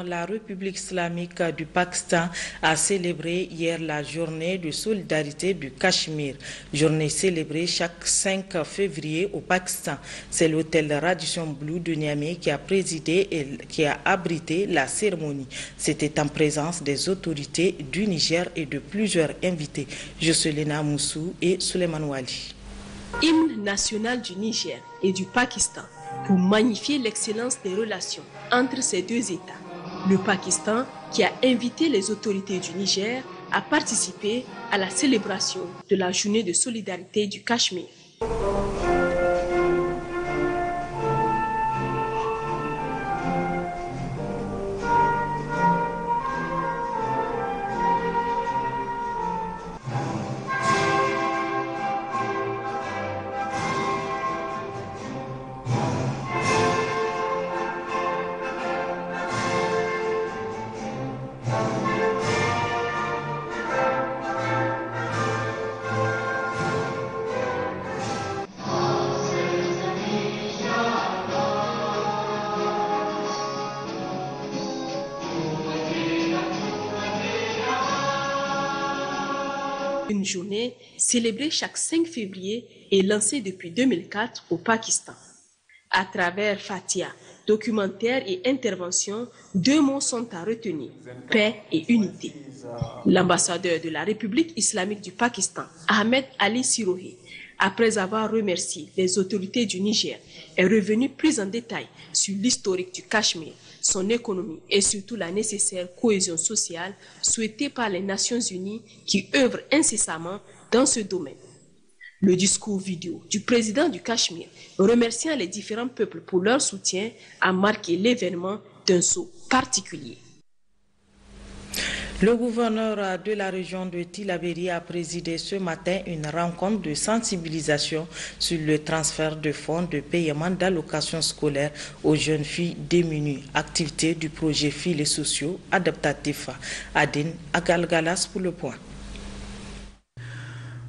La République islamique du Pakistan a célébré hier la journée de solidarité du Cachemire, journée célébrée chaque 5 février au Pakistan. C'est l'hôtel Radisson Blu de Niamey qui a présidé et qui a abrité la cérémonie. C'était en présence des autorités du Niger et de plusieurs invités, Jocelyna Moussou et Souleymane Wali. Hymne national du Niger et du Pakistan pour magnifier l'excellence des relations entre ces deux États. Le Pakistan qui a invité les autorités du Niger à participer à la célébration de la journée de solidarité du Cachemire. Une journée célébrée chaque 5 février et lancée depuis 2004 au Pakistan. À travers Fatiha, documentaire et intervention, deux mots sont à retenir, paix et unité. L'ambassadeur de la République islamique du Pakistan, Ahmed Ali Sirohi, après avoir remercié les autorités du Niger, est revenu plus en détail sur l'historique du Cachemire, son économie et surtout la nécessaire cohésion sociale souhaitée par les Nations Unies qui œuvrent incessamment dans ce domaine. Le discours vidéo du président du Cachemire, remerciant les différents peuples pour leur soutien, a marqué l'événement d'un saut particulier. Le gouverneur de la région de Tillabéri a présidé ce matin une rencontre de sensibilisation sur le transfert de fonds de paiement d'allocations scolaires aux jeunes filles démunies, activité du projet Filets sociaux adaptatifs. Adine Agalgalas pour le point.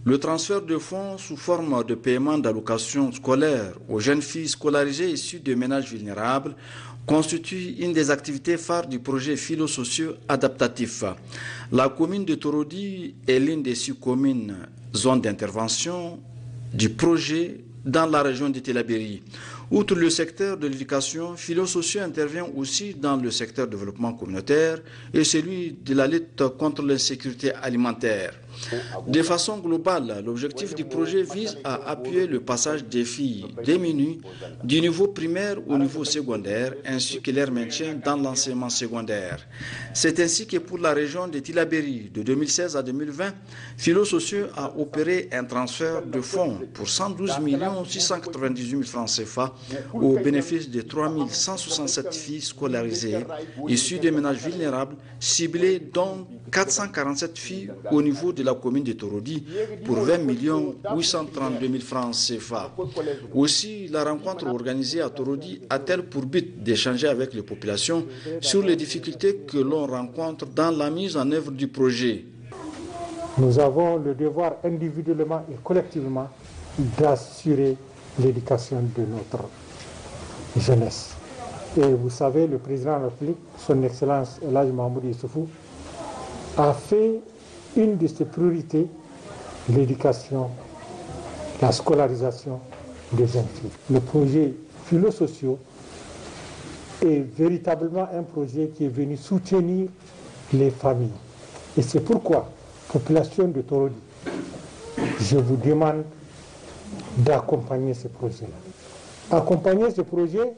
Le transfert de fonds sous forme de paiement d'allocations scolaires aux jeunes filles scolarisées issues de ménages vulnérables constitue une des activités phares du projet philo-socio adaptatif. La commune de Torodi est l'une des 6 communes zones d'intervention du projet dans la région de Tillabéri. Outre le secteur de l'éducation, philo-socio intervient aussi dans le secteur du développement communautaire et celui de la lutte contre l'insécurité alimentaire. De façon globale, l'objectif du projet vise à appuyer le passage des filles démunies du niveau primaire au niveau secondaire ainsi que leur maintien dans l'enseignement secondaire. C'est ainsi que pour la région de Tillabéri, de 2016 à 2020, Philo-socio a opéré un transfert de fonds pour 112 698 000 francs CFA au bénéfice de 3 167 filles scolarisées issues de ménages vulnérables ciblés dont 447 filles au niveau de la commune de Torodi pour 20 832 000 francs CFA. Aussi, la rencontre organisée à Torodi a-t-elle pour but d'échanger avec les populations sur les difficultés que l'on rencontre dans la mise en œuvre du projet. Nous avons le devoir individuellement et collectivement d'assurer l'éducation de notre jeunesse. Et vous savez, le président de la République, son Excellence El Hadji Mahamoudou Issoufou, a fait une de ses priorités l'éducation, la scolarisation des jeunes filles. Le projet philo-socio est véritablement un projet qui est venu soutenir les familles. Et c'est pourquoi, population de Torodi, je vous demande d'accompagner ce projet-là. Accompagner ce projet,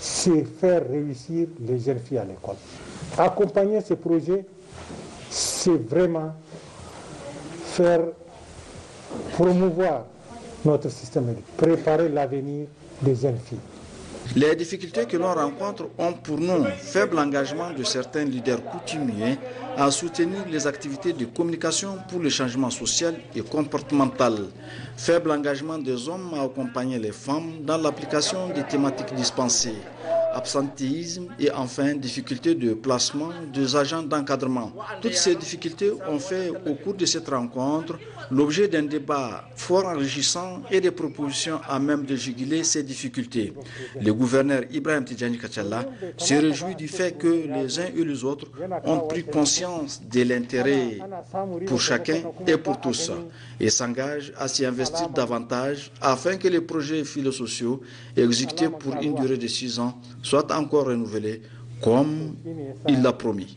c'est faire réussir les jeunes filles à l'école. Accompagner ce projet, c'est vraiment faire promouvoir notre système éducatif, préparer l'avenir des jeunes filles. Les difficultés que l'on rencontre ont pour nous faible engagement de certains leaders coutumiers à soutenir les activités de communication pour le changement social et comportemental. Faible engagement des hommes à accompagner les femmes dans l'application des thématiques dispensées. absentéisme et enfin difficultés de placement des agents d'encadrement. Toutes ces difficultés ont fait au cours de cette rencontre l'objet d'un débat fort enrichissant et des propositions à même de juguler ces difficultés. Le gouverneur Ibrahim Tidjani Kachala se réjouit du fait que les uns et les autres ont pris conscience de l'intérêt pour chacun et pour tous et s'engage à s'y investir davantage afin que les projets philosociaux exécutés pour une durée de 6 ans soient encore renouvelés comme il l'a promis.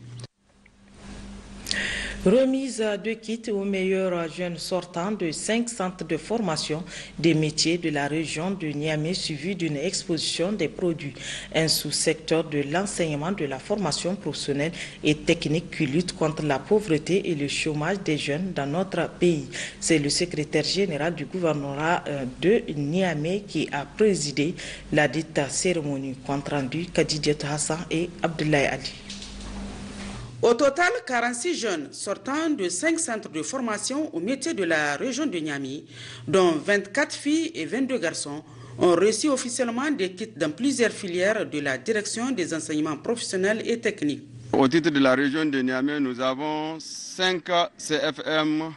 Remise de kits aux meilleurs jeunes sortants de 5 centres de formation des métiers de la région de Niamey suivi d'une exposition des produits. Un sous-secteur de l'enseignement de la formation professionnelle et technique qui lutte contre la pauvreté et le chômage des jeunes dans notre pays. C'est le secrétaire général du gouvernorat de Niamey qui a présidé la dite cérémonie. Compte rendu Kadidiat Hassan et Abdoulaye Ali. Au total, 46 jeunes sortant de 5 centres de formation au métier de la région de Niamey, dont 24 filles et 22 garçons, ont reçu officiellement des kits dans plusieurs filières de la direction des enseignements professionnels et techniques. Au titre de la région de Niamey, nous avons 5 CFM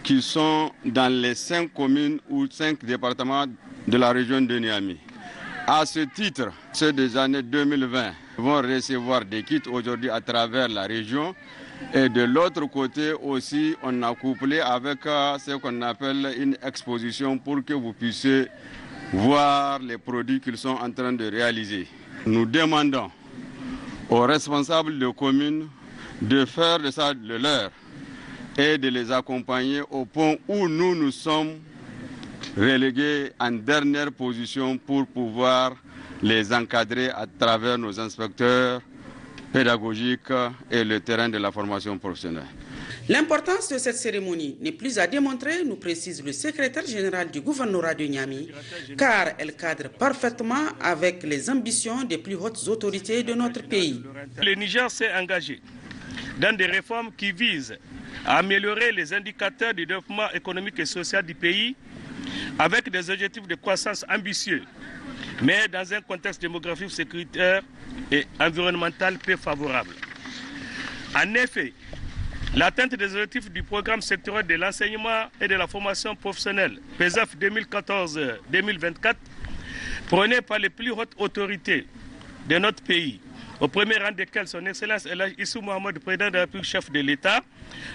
qui sont dans les 5 communes ou 5 départements de la région de Niamey. À ce titre, ceux des années 2020 vont recevoir des kits aujourd'hui à travers la région. Et de l'autre côté aussi, on a couplé avec ce qu'on appelle une exposition pour que vous puissiez voir les produits qu'ils sont en train de réaliser. Nous demandons aux responsables de communes de faire de ça de leur et de les accompagner au point où nous sommes relégués en dernière position pour pouvoir les encadrer à travers nos inspecteurs pédagogiques et le terrain de la formation professionnelle. L'importance de cette cérémonie n'est plus à démontrer, nous précise le secrétaire général du gouvernorat de Niamey, car elle cadre parfaitement avec les ambitions des plus hautes autorités de notre pays. Le Niger s'est engagé dans des réformes qui visent à améliorer les indicateurs du développement économique et social du pays avec des objectifs de croissance ambitieux, mais dans un contexte démographique, sécuritaire et environnemental peu favorable. En effet, l'atteinte des objectifs du programme sectoriel de l'enseignement et de la formation professionnelle, PESAF 2014-2024, prôné par les plus hautes autorités de notre pays, au premier rang desquels son Excellence Elhadji Issou Mohamed, président de la République, chef de l'État,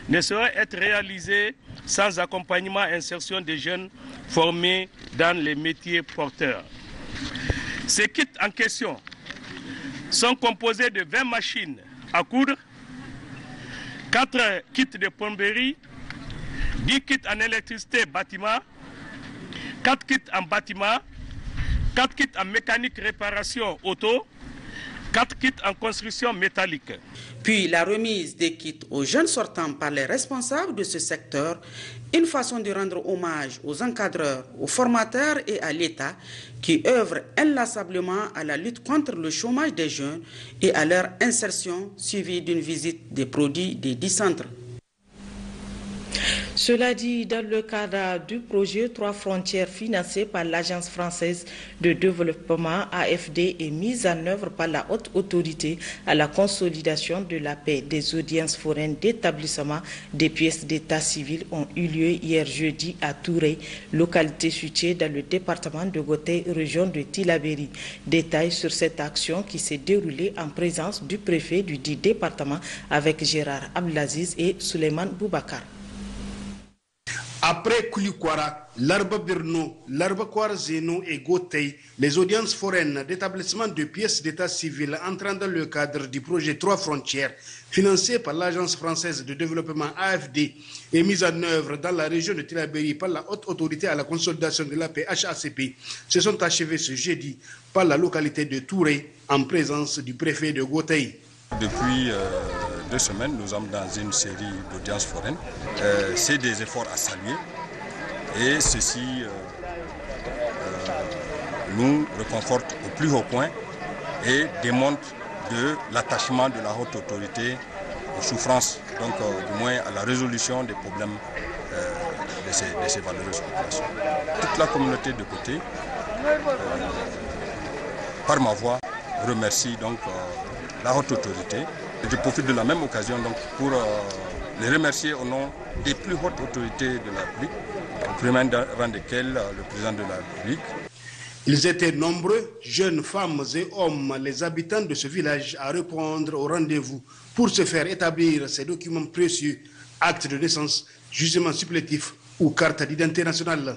ne saurait être réalisé sans accompagnement et insertion des jeunes formés dans les métiers porteurs. Ces kits en question sont composés de 20 machines à coudre, 4 kits de plomberie, 10 kits en électricité bâtiment, 4 kits en bâtiment, 4 kits en mécanique réparation auto, 4 kits en construction métallique. Puis la remise des kits aux jeunes sortants par les responsables de ce secteur, une façon de rendre hommage aux encadreurs, aux formateurs et à l'État qui œuvrent inlassablement à la lutte contre le chômage des jeunes et à leur insertion suivie d'une visite des produits des 10 centres. Cela dit, dans le cadre du projet 3 frontières financé par l'Agence française de développement AFD et mis en œuvre par la haute autorité à la consolidation de la paix, des audiences foraines d'établissement des pièces d'état civil ont eu lieu hier jeudi à Touré, localité située dans le département de Gothé, région de Tillabéri. Détails sur cette action qui s'est déroulée en présence du préfet du dit département avec Gérard Abdelaziz et Souleymane Boubacar. Après Koulikwara, Larba Birno, Larba Kwara Zeno et Gotei, les audiences foraines d'établissement de pièces d'état civil entrant dans le cadre du projet 3 frontières, financé par l'Agence française de développement AFD et mis en œuvre dans la région de Tillabéri par la haute autorité à la consolidation de la paix HACP, se sont achevées ce jeudi par la localité de Touré en présence du préfet de Gotei. Depuis 2 semaines, nous sommes dans une série d'audiences foraines. C'est des efforts à saluer et ceci nous réconforte au plus haut point et démontre de l'attachement de la haute autorité aux souffrances, donc du moins à la résolution des problèmes de ces valeureuses populations. Toute la communauté de Gothé, par ma voix, remercie donc la haute autorité. Je profite de la même occasion donc pour les remercier au nom des plus hautes autorités de la République, au premier rang desquels le président de la République. Ils étaient nombreux, jeunes femmes et hommes, les habitants de ce village, à répondre au rendez-vous pour se faire établir ces documents précieux, actes de naissance, jugement supplétif ou carte d'identité nationale.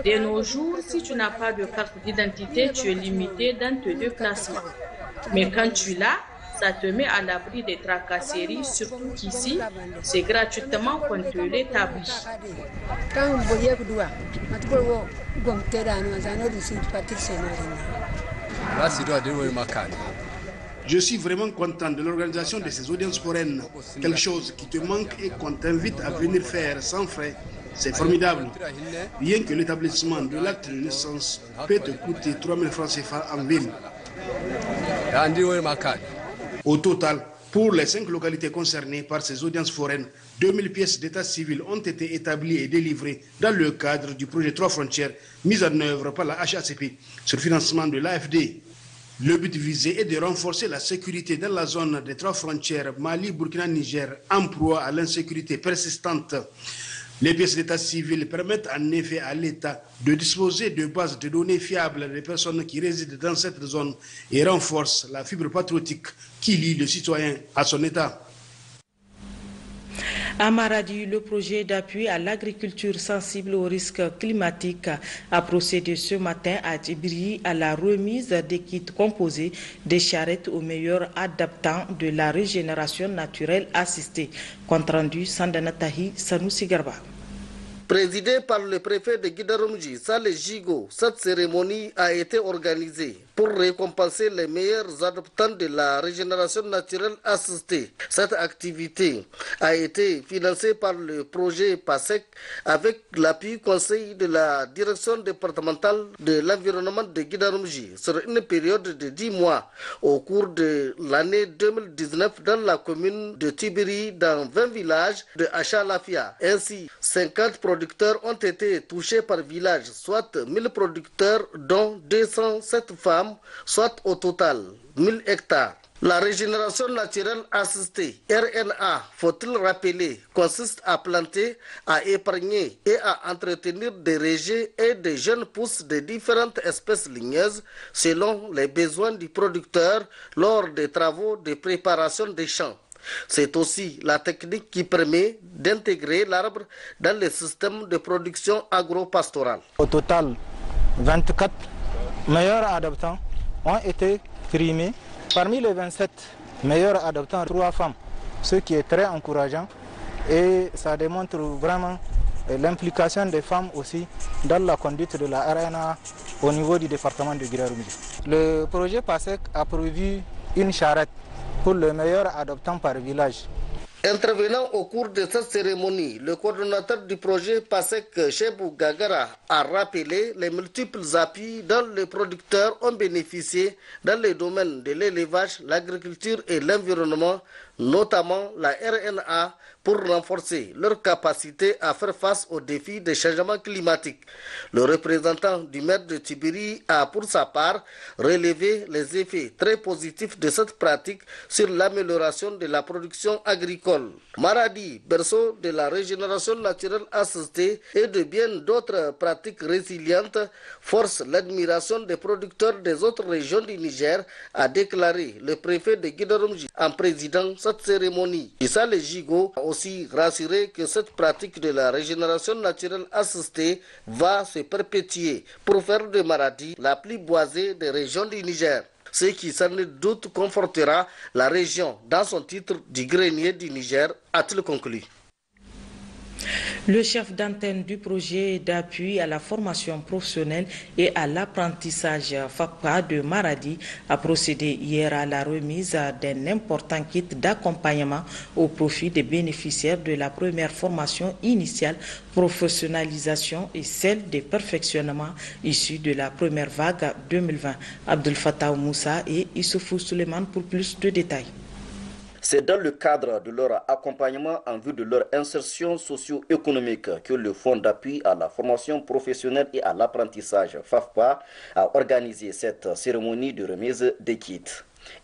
De nos jours, si tu n'as pas de carte d'identité, tu es limité dans tes déplacements. Mais quand tu l'as, ça te met à l'abri des tracasseries, surtout qu'ici, c'est gratuitement qu'on te l'établit. Je suis vraiment content de l'organisation de ces audiences foraines. Quelque chose qui te manque et qu'on t'invite à venir faire sans frais. C'est formidable. Rien que l'établissement de l'acte de naissance peut te coûter 3 000 francs CFA en ville. Au total, pour les 5 localités concernées par ces audiences foraines, 2000 pièces d'état civil ont été établies et délivrées dans le cadre du projet 3 frontières mis en œuvre par la HACP sur financement de l'AFD. Le but visé est de renforcer la sécurité dans la zone des 3 frontières Mali, Burkina, Niger, en proie à l'insécurité persistante. Les pièces d'état civil permettent en effet à l'État de disposer de bases de données fiables des personnes qui résident dans cette zone et renforcent la fibre patriotique qui lie le citoyen à son État. À Maradi, le projet d'appui à l'agriculture sensible aux risques climatiques a procédé ce matin à Djibiri à la remise des kits composés des charrettes aux meilleurs adaptants de la régénération naturelle assistée. Compte rendu Sandanatahi Sanoussi Garba. Présidée par le préfet de Guidarumji, Saleh Jigo, cette cérémonie a été organisée pour récompenser les meilleurs adoptants de la régénération naturelle assistée. Cette activité a été financée par le projet PASEC avec l'appui conseil de la direction départementale de l'environnement de Guidarumji sur une période de 10 mois au cours de l'année 2019 dans la commune de Tibiri dans 20 villages de Achalafia. Ainsi, 50 producteurs ont été touchés par village, soit 1000 producteurs dont 207 femmes, soit au total 1000 hectares. La régénération naturelle assistée, RNA, faut-il rappeler, consiste à planter, à épargner et à entretenir des rejets et des jeunes pousses de différentes espèces ligneuses selon les besoins du producteur lors des travaux de préparation des champs. C'est aussi la technique qui permet d'intégrer l'arbre dans le système de production agro-pastorale. Au total, 24 meilleurs adoptants ont été primés. Parmi les 27 meilleurs adoptants, 3 femmes, ce qui est très encourageant et ça démontre vraiment l'implication des femmes aussi dans la conduite de la RNA au niveau du département de Guidarumji. Le projet PASEC a prévu une charrette pour le meilleur adoptant par village. Intervenant au cours de cette cérémonie, le coordonnateur du projet PASEC, Chebou Gagara, a rappelé les multiples appuis dont les producteurs ont bénéficié dans les domaines de l'élevage, l'agriculture et l'environnement, notamment la RNA, pour renforcer leur capacité à faire face aux défis des changements climatiques. Le représentant du maire de Tibiri a pour sa part relevé les effets très positifs de cette pratique sur l'amélioration de la production agricole. Maradi, berceau de la régénération naturelle assistée et de bien d'autres pratiques résilientes, force l'admiration des producteurs des autres régions du Niger, a déclaré le préfet de Guidarumji en présidant cette cérémonie. Issa Le Jigo a aussi rassuré que cette pratique de la régénération naturelle assistée va se perpétuer pour faire de Maradi la plus boisée des régions du Niger. Ce qui sans doute confortera la région dans son titre du grenier du Niger, a-t-il conclu. Le chef d'antenne du projet d'appui à la formation professionnelle et à l'apprentissage FAPA de Maradi a procédé hier à la remise d'un important kit d'accompagnement au profit des bénéficiaires de la première formation initiale, professionnalisation et celle des perfectionnements issus de la première vague 2020. Abdel Fattah Moussa et Issoufou Suleiman pour plus de détails. C'est dans le cadre de leur accompagnement en vue de leur insertion socio-économique que le Fonds d'appui à la formation professionnelle et à l'apprentissage FAFPA a organisé cette cérémonie de remise des kits.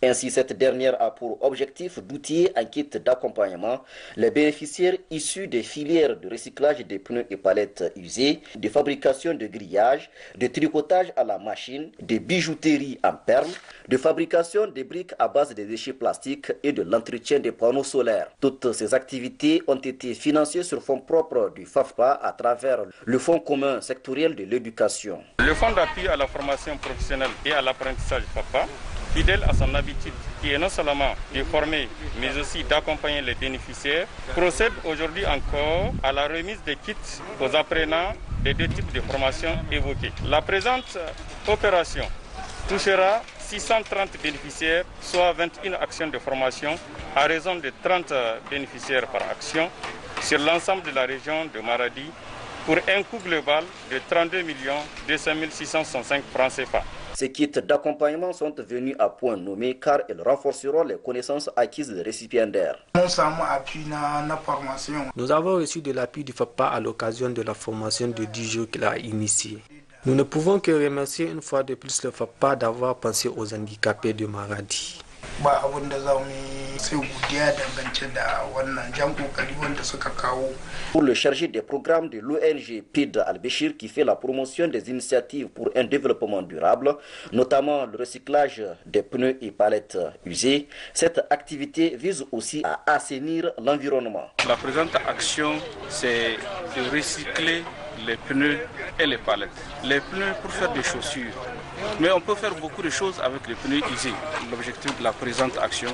Ainsi, cette dernière a pour objectif d'outiller en kit d'accompagnement les bénéficiaires issus des filières de recyclage des pneus et palettes usées, de fabrication de grillages, de tricotage à la machine, de bijouterie en perles, de fabrication de briques à base de déchets plastiques et de l'entretien des panneaux solaires. Toutes ces activités ont été financées sur fonds propres du FAFPA à travers le Fonds commun sectoriel de l'éducation. Le Fonds d'appui à la formation professionnelle et à l'apprentissage FAFPA, fidèle à son habitude qui est non seulement de former mais aussi d'accompagner les bénéficiaires, procède aujourd'hui encore à la remise des kits aux apprenants des deux types de formations évoquées. La présente opération touchera 630 bénéficiaires, soit 21 actions de formation à raison de 30 bénéficiaires par action sur l'ensemble de la région de Maradi pour un coût global de 32 200 665 francs CFA. Ces kits d'accompagnement sont venus à point nommé car ils renforceront les connaissances acquises des récipiendaires. Nous avons reçu de l'appui du FAFPA à l'occasion de la formation de 10 jours qu'il a initiée. Nous ne pouvons que remercier une fois de plus le FAFPA d'avoir pensé aux handicapés de Maradi. Pour le chargé des programmes de l'ONG PID Al-Béchir qui fait la promotion des initiatives pour un développement durable, notamment le recyclage des pneus et palettes usées, cette activité vise aussi à assainir l'environnement. La présente action, c'est de recycler les pneus et les palettes. Les pneus pour faire des chaussures. Mais on peut faire beaucoup de choses avec les pneus usés. L'objectif de la présente action,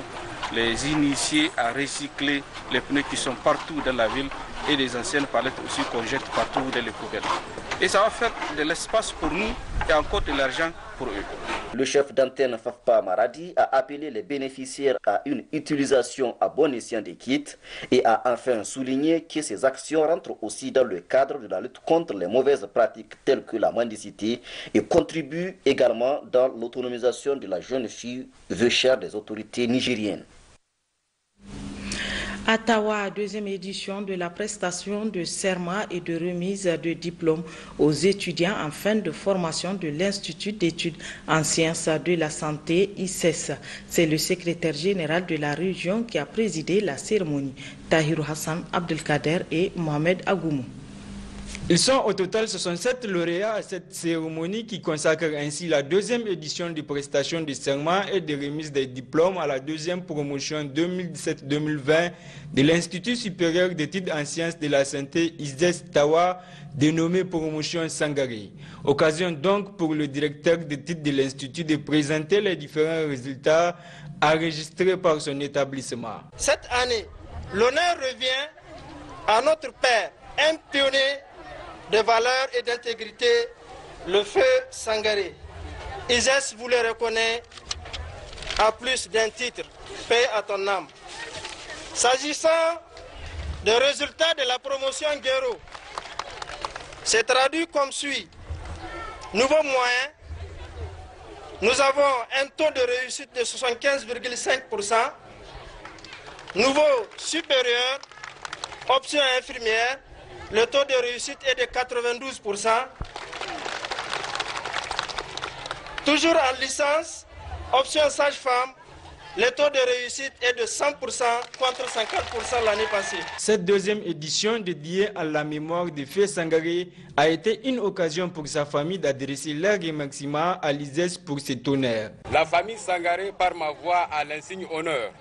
les initier à recycler les pneus qui sont partout dans la ville et les anciennes palettes aussi qu'on jette partout dans les poubelles. Et ça va faire de l'espace pour nous et encore de l'argent pour eux. Le chef d'antenne FAFPA Maradi a appelé les bénéficiaires à une utilisation à bon escient des kits et a enfin souligné que ces actions rentrent aussi dans le cadre de la lutte contre les mauvaises pratiques telles que la mendicité et contribuent également dans l'autonomisation de la jeune fille vœu cher des autorités nigériennes. À Tawa, deuxième édition de la prestation de serment et de remise de diplôme aux étudiants en fin de formation de l'Institut d'études en sciences de la santé ICES. C'est le secrétaire général de la région qui a présidé la cérémonie. Tahirou Hassan Abdelkader et Mohamed Agoumou. Ils sont au total 67 lauréats à cette cérémonie qui consacre ainsi la deuxième édition de prestation de serment et de remise des diplômes à la deuxième promotion 2017-2020 de l'Institut supérieur d'études en sciences de la santé ISES Tawa, dénommé promotion Sangaré. Occasion donc pour le directeur d'études de l'Institut de présenter les différents résultats enregistrés par son établissement. Cette année, l'honneur revient à notre père, un pionnier de valeur et d'intégrité, le feu Sangaré. ISES vous le reconnaît à plus d'un titre, paix à ton âme. S'agissant des résultats de la promotion Guéro, c'est traduit comme suit. Nouveau moyen, nous avons un taux de réussite de 75,5%. Nouveau supérieur, option infirmière, le taux de réussite est de 92%. Toujours en licence, option sage-femme, le taux de réussite est de 100% contre 50% l'année passée. Cette deuxième édition dédiée à la mémoire de Feu Sangaré a été une occasion pour sa famille d'adresser leurs remerciements à l'ISES pour cet honneur. La famille Sangaré, par ma voix, a l'insigne honneur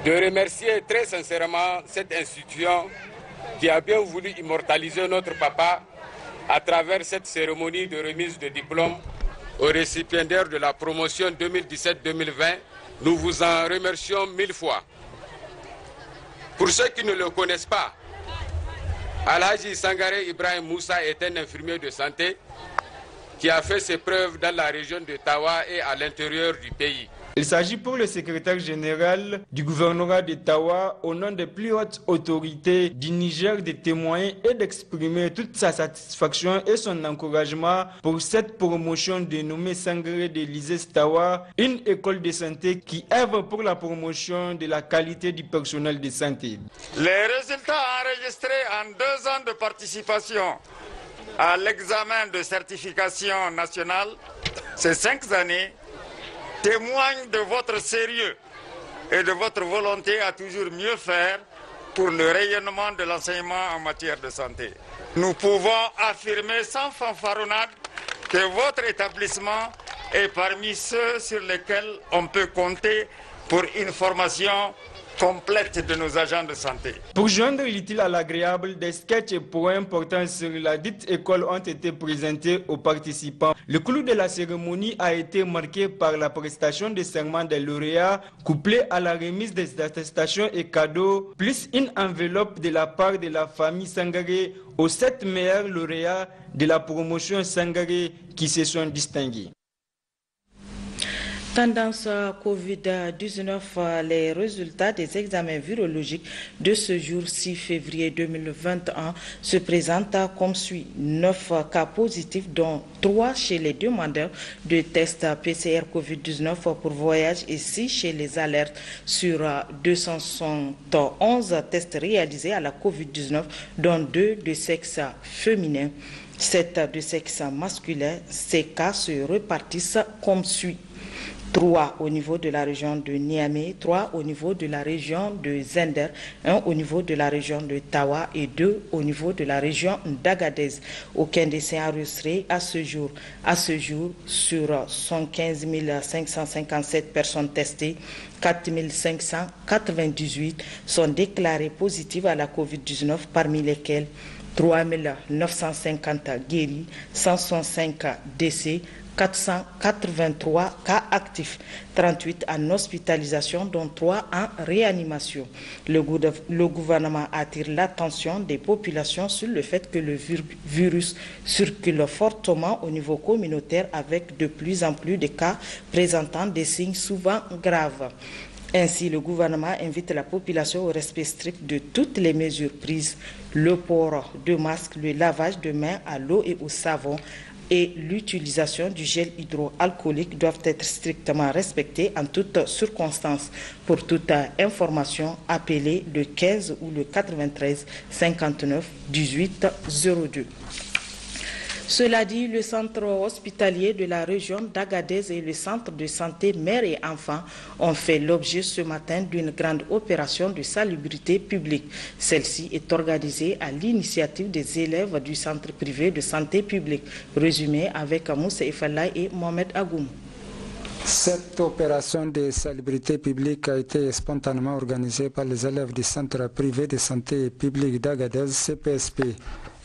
de remercier très sincèrement cette institution qui a bien voulu immortaliser notre papa à travers cette cérémonie de remise de diplôme aux récipiendaires de la promotion 2017-2020. Nous vous en remercions 1000 fois. Pour ceux qui ne le connaissent pas, Alhaji Sangaré Ibrahim Moussa est un infirmier de santé qui a fait ses preuves dans la région de Tawa et à l'intérieur du pays. Il s'agit pour le secrétaire général du gouvernorat d'Ottawa, au nom des plus hautes autorités du Niger, de témoigner et d'exprimer toute sa satisfaction et son encouragement pour cette promotion dénommée Sangaré de l'ISES-Tawa, une école de santé qui œuvre pour la promotion de la qualité du personnel de santé. Les résultats enregistrés en 2 ans de participation à l'examen de certification nationale, ces 5 années, témoignent de votre sérieux et de votre volonté à toujours mieux faire pour le rayonnement de l'enseignement en matière de santé. Nous pouvons affirmer sans fanfaronnade que votre établissement est parmi ceux sur lesquels on peut compter pour une formation complète de nos agents de santé. Pour joindre l'utile à l'agréable, des sketchs et poèmes portant sur la dite école ont été présentés aux participants. Le clou de la cérémonie a été marqué par la prestation de serment des lauréats, couplée à la remise des attestations et cadeaux, plus une enveloppe de la part de la famille Sangaré aux 7 meilleurs lauréats de la promotion Sangaré qui se sont distingués. Tendance Covid-19, les résultats des examens virologiques de ce jour 6 février 2021 se présentent comme suit. 9 cas positifs, dont 3 chez les demandeurs de tests PCR Covid-19 pour voyage et 6 chez les alertes. Sur 211 tests réalisés à la Covid-19, dont 2 de sexe féminin, 7 de sexe masculin. Ces cas se répartissent comme suit. 3 au niveau de la région de Niamey, 3 au niveau de la région de Zender, 1 au niveau de la région de Tawa et 2 au niveau de la région d'Agadez. Aucun décès enregistré à ce jour. À ce jour, sur 115 557 personnes testées, 4 598 sont déclarées positives à la COVID-19, parmi lesquelles 3 950 guéris, 165 décès, 483 cas actifs, 38 en hospitalisation, dont 3 en réanimation. Le gouvernement attire l'attention des populations sur le fait que le virus circule fortement au niveau communautaire avec de plus en plus de cas présentant des signes souvent graves. Ainsi, le gouvernement invite la population au respect strict de toutes les mesures prises, le port de masques, le lavage de mains à l'eau et au savon, et l'utilisation du gel hydroalcoolique doivent être strictement respectées en toutes circonstances. Pour toute information, appelez le 15 ou le 93 59 18 02. Cela dit, le centre hospitalier de la région d'Agadez et le centre de santé mère et enfants ont fait l'objet ce matin d'une grande opération de salubrité publique. Celle-ci est organisée à l'initiative des élèves du centre privé de santé publique. Résumé avec Moussa Efalla et Mohamed Agoum. Cette opération de salubrité publique a été spontanément organisée par les élèves du centre privé de santé publique d'Agadez, CPSP.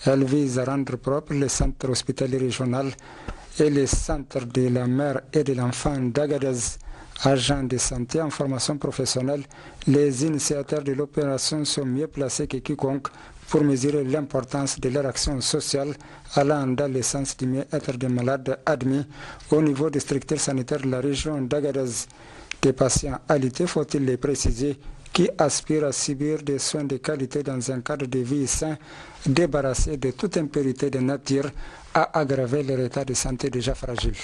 Elle vise à rendre propre le centre hospitalier régional et le centre de la mère et de l'enfant d'Agadez. Agents de santé en formation professionnelle, les initiateurs de l'opération sont mieux placés que quiconque pour mesurer l'importance de leur action sociale allant dans le sens du mieux-être des malades admis au niveau des structures sanitaires de la région d'Agadez. Des patients alités, faut-il les préciser, qui aspirent à subir des soins de qualité dans un cadre de vie sain, débarrassé de toute impurité de nature, à aggraver leur état de santé déjà fragile.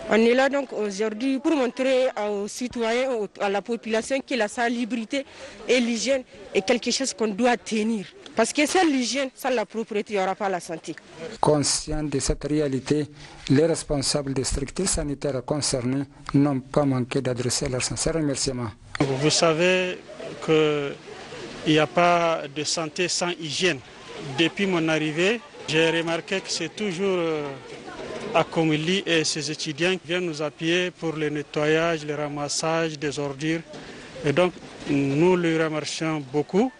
On est là donc aujourd'hui pour montrer aux citoyens, à la population que la salubrité et l'hygiène est quelque chose qu'on doit tenir. Parce que sans l'hygiène, sans la propreté, il n'y aura pas la santé. Conscients de cette réalité, les responsables des structures sanitaires concernées n'ont pas manqué d'adresser leurs sincères remerciements. Vous savez qu'il n'y a pas de santé sans hygiène. Depuis mon arrivée, j'ai remarqué que c'est toujours Akomili et ses étudiants qui viennent nous appuyer pour le nettoyage, le ramassage des ordures. Et donc, nous les remercions beaucoup.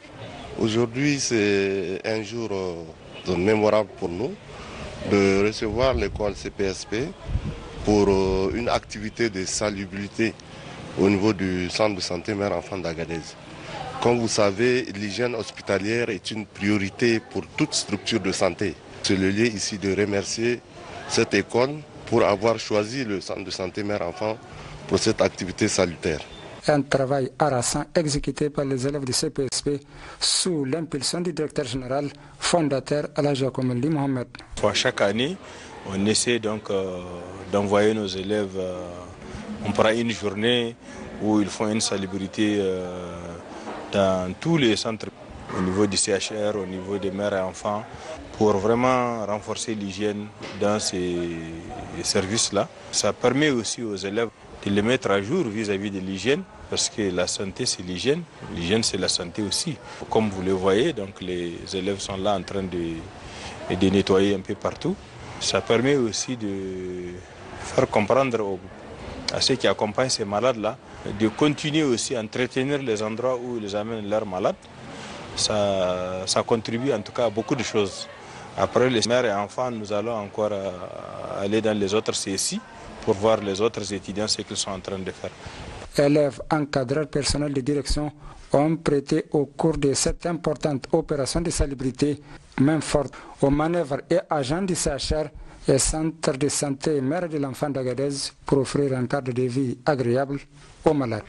Aujourd'hui, c'est un jour mémorable pour nous de recevoir l'école CPSP pour une activité de salubrité au niveau du centre de santé mère-enfant d'Agadez. Comme vous savez, l'hygiène hospitalière est une priorité pour toute structure de santé. C'est le lieu ici de remercier cette école pour avoir choisi le centre de santé mère-enfant pour cette activité salutaire. Un travail harassant exécuté par les élèves du CPSP sous l'impulsion du directeur général fondateur Alhaji Akoumeli Mohamed. Chaque année, on essaie donc d'envoyer nos élèves, on prend une journée où ils font une salubrité dans tous les centres, au niveau du CHR, au niveau des mères et enfants, pour vraiment renforcer l'hygiène dans ces services-là. Ça permet aussi aux élèves de les mettre à jour vis-à-vis de l'hygiène, parce que la santé c'est l'hygiène c'est la santé aussi. Comme vous le voyez, donc les élèves sont là en train de nettoyer un peu partout. Ça permet aussi de faire comprendre à ceux qui accompagnent ces malades-là de continuer aussi à entretenir les endroits où ils amènent leurs malades. Ça contribue en tout cas à beaucoup de choses. Après les mères et enfants, nous allons encore aller dans les autres CSI pour voir les autres étudiants ce qu'ils sont en train de faire. Élèves, encadreurs, personnels de direction ont prêté au cours de cette importante opération de salubrité main forte aux manœuvres et agents du CHR et centre de santé mère de l'enfant d'Agadez pour offrir un cadre de vie agréable aux malades.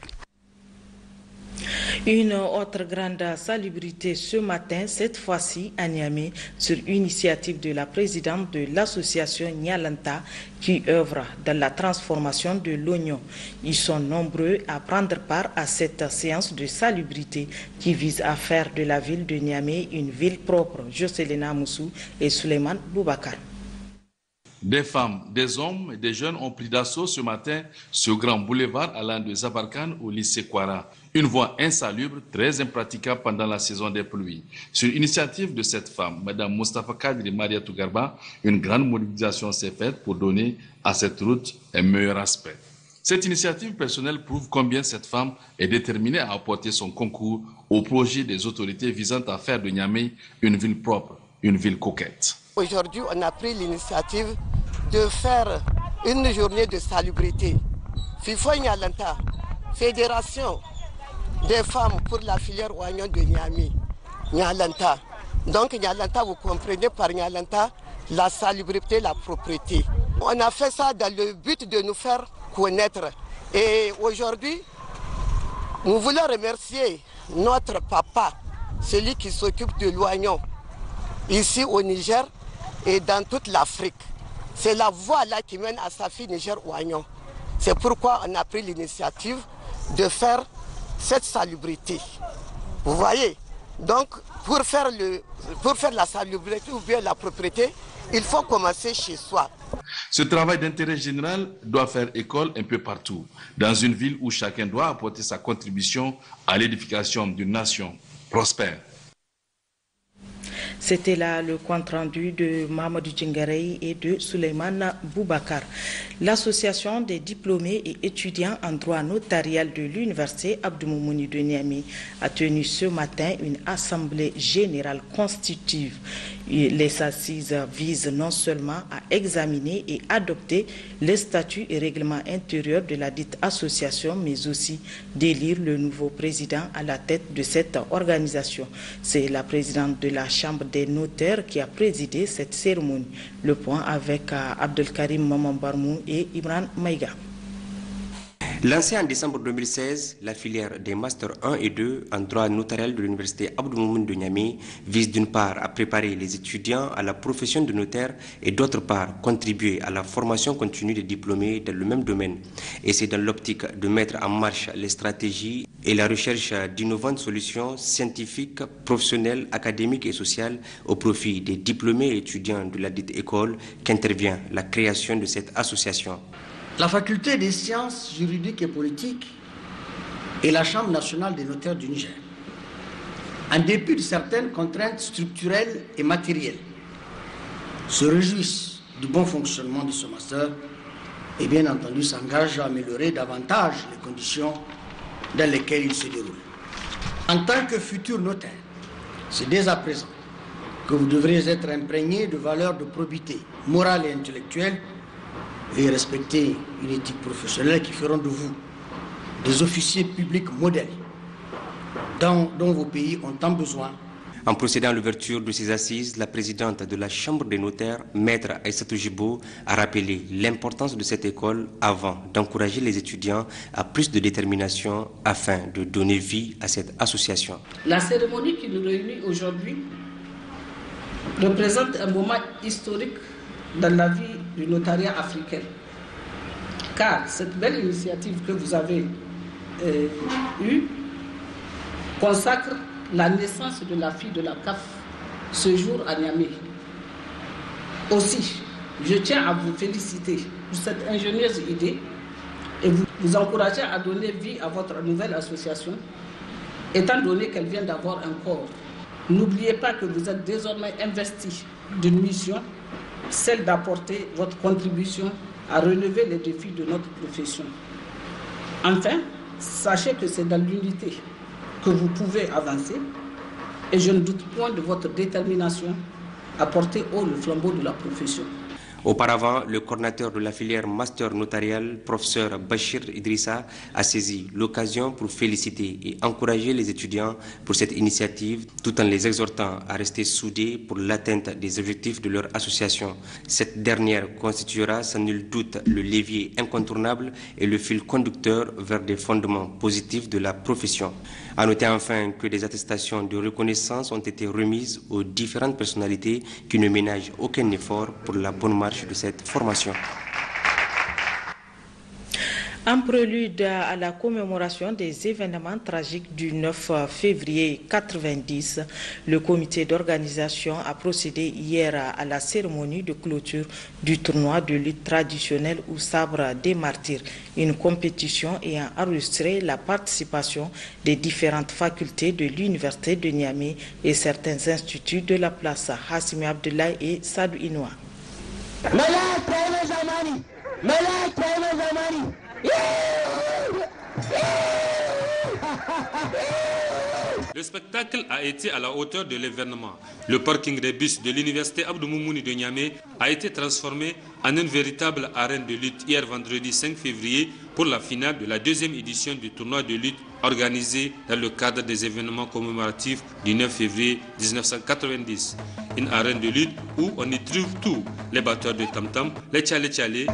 Une autre grande salubrité ce matin, cette fois-ci à Niamey, sur initiative de la présidente de l'association Nyalanta qui œuvre dans la transformation de l'oignon. Ils sont nombreux à prendre part à cette séance de salubrité qui vise à faire de la ville de Niamey une ville propre. Jocelyn Moussou et Suleiman Boubacar. Des femmes, des hommes et des jeunes ont pris d'assaut ce matin ce grand boulevard allant de Zabarkan au lycée Kwara. Une voie insalubre, très impraticable pendant la saison des pluies. Sur initiative de cette femme, Mme Mustafa Kadri Maria Tougarba, une grande mobilisation s'est faite pour donner à cette route un meilleur aspect. Cette initiative personnelle prouve combien cette femme est déterminée à apporter son concours au projet des autorités visant à faire de Niamey une ville propre, une ville coquette. Aujourd'hui, on a pris l'initiative de faire une journée de salubrité. FIFO Nyalanta, Fédération des femmes pour la filière oignon de Niamey, Nyalanta. Donc Nyalanta, vous comprenez par Nyalanta la salubrité, la propreté. On a fait ça dans le but de nous faire connaître. Et aujourd'hui, nous voulons remercier notre papa, celui qui s'occupe de l'oignon, ici au Niger et dans toute l'Afrique. C'est la voie là qui mène à Safi Niger Oignon. C'est pourquoi on a pris l'initiative de faire cette salubrité. Vous voyez, donc pour faire la salubrité ou bien la propreté, il faut commencer chez soi. Ce travail d'intérêt général doit faire école un peu partout, dans une ville où chacun doit apporter sa contribution à l'édification d'une nation prospère. C'était là le compte-rendu de Mamadou Djengarei et de Souleymane Boubacar. L'association des diplômés et étudiants en droit notarial de l'université Abdou Moumouni de Niamey a tenu ce matin une assemblée générale constitutive. Les assises visent non seulement à examiner et adopter les statuts et règlements intérieurs de la dite association, mais aussi d'élire le nouveau président à la tête de cette organisation. C'est la présidente de la Chambre des notaires qui a présidé cette cérémonie. Le point avec Abdelkarim Mamambarmou et Imran Maïga. Lancée en décembre 2016, la filière des Masters 1 et 2 en droit notarial de l'université Abdou Moumouni de Niamey vise d'une part à préparer les étudiants à la profession de notaire et d'autre part contribuer à la formation continue des diplômés dans le même domaine. Et c'est dans l'optique de mettre en marche les stratégies et la recherche d'innovantes solutions scientifiques, professionnelles, académiques et sociales au profit des diplômés et étudiants de la dite école qu'intervient la création de cette association. La faculté des sciences juridiques et politiques et la Chambre nationale des notaires du Niger, en dépit de certaines contraintes structurelles et matérielles, se réjouissent du bon fonctionnement de ce master et bien entendu s'engagent à améliorer davantage les conditions dans lesquelles il se déroule. En tant que futur notaire, c'est dès à présent que vous devrez être imprégné de valeurs de probité morale et intellectuelle et respecter une éthique professionnelle qui feront de vous des officiers publics modèles dont vos pays ont tant besoin En procédant à l'ouverture de ces assises, la présidente de la Chambre des notaires, Maître Aïssatou Djibo, a rappelé l'importance de cette école avant d'encourager les étudiants à plus de détermination afin de donner vie à cette association. La cérémonie qui nous réunit aujourd'hui représente un moment historique dans la vie du notariat africain. Car cette belle initiative que vous avez eue consacre la naissance de la fille de la CAF ce jour à Niamey. Aussi, je tiens à vous féliciter pour cette ingénieuse idée et vous encourager à donner vie à votre nouvelle association, étant donné qu'elle vient d'avoir un corps. N'oubliez pas que vous êtes désormais investi d'une mission, celle d'apporter votre contribution à relever les défis de notre profession. Enfin, sachez que c'est dans l'unité que vous pouvez avancer et je ne doute point de votre détermination à porter haut le flambeau de la profession. Auparavant, le coordinateur de la filière master notarial, professeur Bachir Idrissa, a saisi l'occasion pour féliciter et encourager les étudiants pour cette initiative, tout en les exhortant à rester soudés pour l'atteinte des objectifs de leur association. Cette dernière constituera sans nul doute le levier incontournable et le fil conducteur vers des fondements positifs de la profession. À noter enfin que des attestations de reconnaissance ont été remises aux différentes personnalités qui ne ménagent aucun effort pour la bonne marche de cette formation. En prélude à la commémoration des événements tragiques du 9 février 1990, le comité d'organisation a procédé hier à la cérémonie de clôture du tournoi de lutte traditionnelle au sabre des martyrs, une compétition ayant enregistré la participation des différentes facultés de l'université de Niamey et certains instituts de la place Hassimi Abdoulaye et Sadou Inoua. Le spectacle a été à la hauteur de l'événement. Le parking des bus de l'université Abdou Moumouni de Niamey a été transformé en une véritable arène de lutte hier vendredi 5 février pour la finale de la deuxième édition du tournoi de lutte organisé dans le cadre des événements commémoratifs du 9 février 1990. Une arène de lutte où on y trouve tout, les batteurs de tam-tam, les tchalé-tchalé,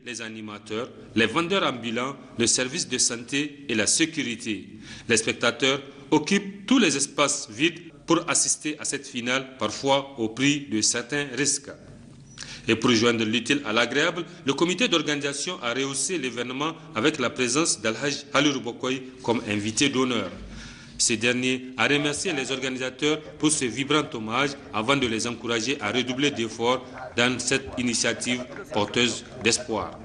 les animateurs, les vendeurs ambulants, le service de santé et la sécurité. Les spectateurs occupent tous les espaces vides pour assister à cette finale, parfois au prix de certains risques. Et pour joindre l'utile à l'agréable, le comité d'organisation a rehaussé l'événement avec la présence d'Al-Hajj Halur Bokoy comme invité d'honneur. Ce dernier a remercié les organisateurs pour ce vibrant hommage avant de les encourager à redoubler d'efforts dans cette initiative porteuse d'espoir.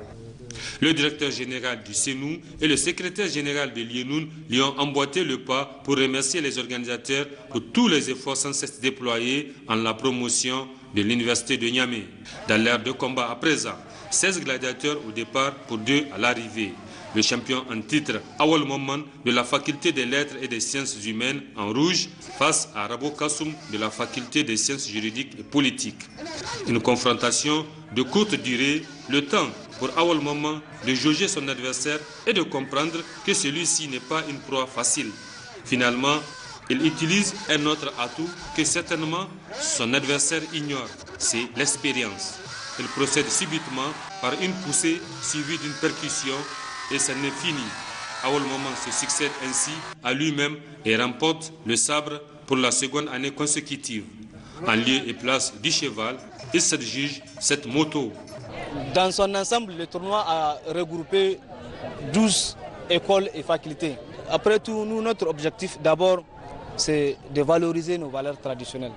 Le directeur général du CENU et le secrétaire général de l'IENUN lui ont emboîté le pas pour remercier les organisateurs pour tous les efforts sans cesse déployés en la promotion de l'université de Niamey. Dans l'ère de combat à présent, 16 gladiateurs au départ pour 2 à l'arrivée. Le champion en titre Awal Momman de la faculté des lettres et des sciences humaines en rouge face à Rabo Kassoum de la faculté des sciences juridiques et politiques. Une confrontation de courte durée, le temps pour Awal Momman de jauger son adversaire et de comprendre que celui-ci n'est pas une proie facile. Finalement, il utilise un autre atout que certainement son adversaire ignore, c'est l'expérience. Il procède subitement par une poussée suivie d'une percussion et ça n'est fini. Awal Momman se succède ainsi à lui-même et remporte le sabre pour la seconde année consécutive. En lieu et place du cheval, il s'adjuge cette moto. Dans son ensemble, le tournoi a regroupé 12 écoles et facultés. Après tout, nous, notre objectif d'abord, c'est de valoriser nos valeurs traditionnelles.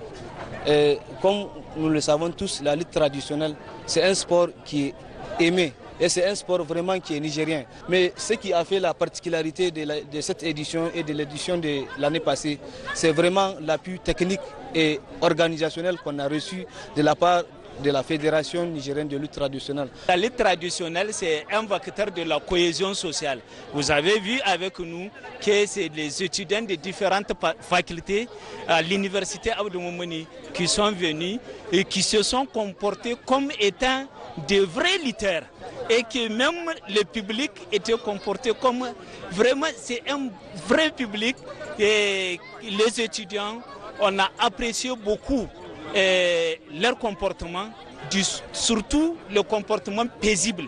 Et comme nous le savons tous, la lutte traditionnelle, c'est un sport qui est aimé. Et c'est un sport vraiment qui est nigérien. Mais ce qui a fait la particularité de cette édition et de l'édition de l'année passée, c'est vraiment l'appui technique et organisationnel qu'on a reçu de la part de la Fédération nigérienne de lutte traditionnelle. La lutte traditionnelle, c'est un vecteur de la cohésion sociale. Vous avez vu avec nous que c'est les étudiants de différentes facultés à l'université Abdou Moumouni qui sont venus et qui se sont comportés comme étant de vrais lutteurs. et que même le public était comporté comme vraiment, c'est un vrai public. Et les étudiants, on a apprécié beaucoup leur comportement, surtout le comportement paisible.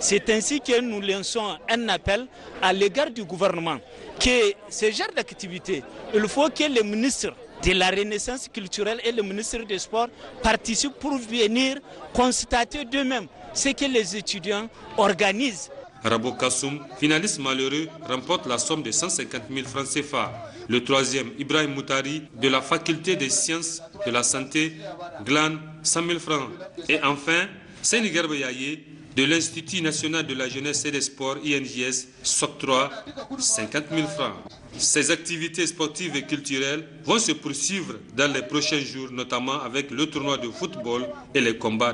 C'est ainsi que nous lançons un appel à l'égard du gouvernement que ce genre d'activité, il faut que le ministre de la Renaissance culturelle et le ministre des Sports participent pour venir constater d'eux-mêmes ce que les étudiants organisent. Rabo Kassoum, finaliste malheureux, remporte la somme de 150 000 francs CFA. Le troisième, Ibrahim Moutari, de la faculté des sciences de la santé, glane 100 000 francs. Et enfin, Sénigarbe Yaye, de l'Institut national de la jeunesse et des sports, INJS, s'octroie 50 000 francs. Ces activités sportives et culturelles vont se poursuivre dans les prochains jours, notamment avec le tournoi de football et les combats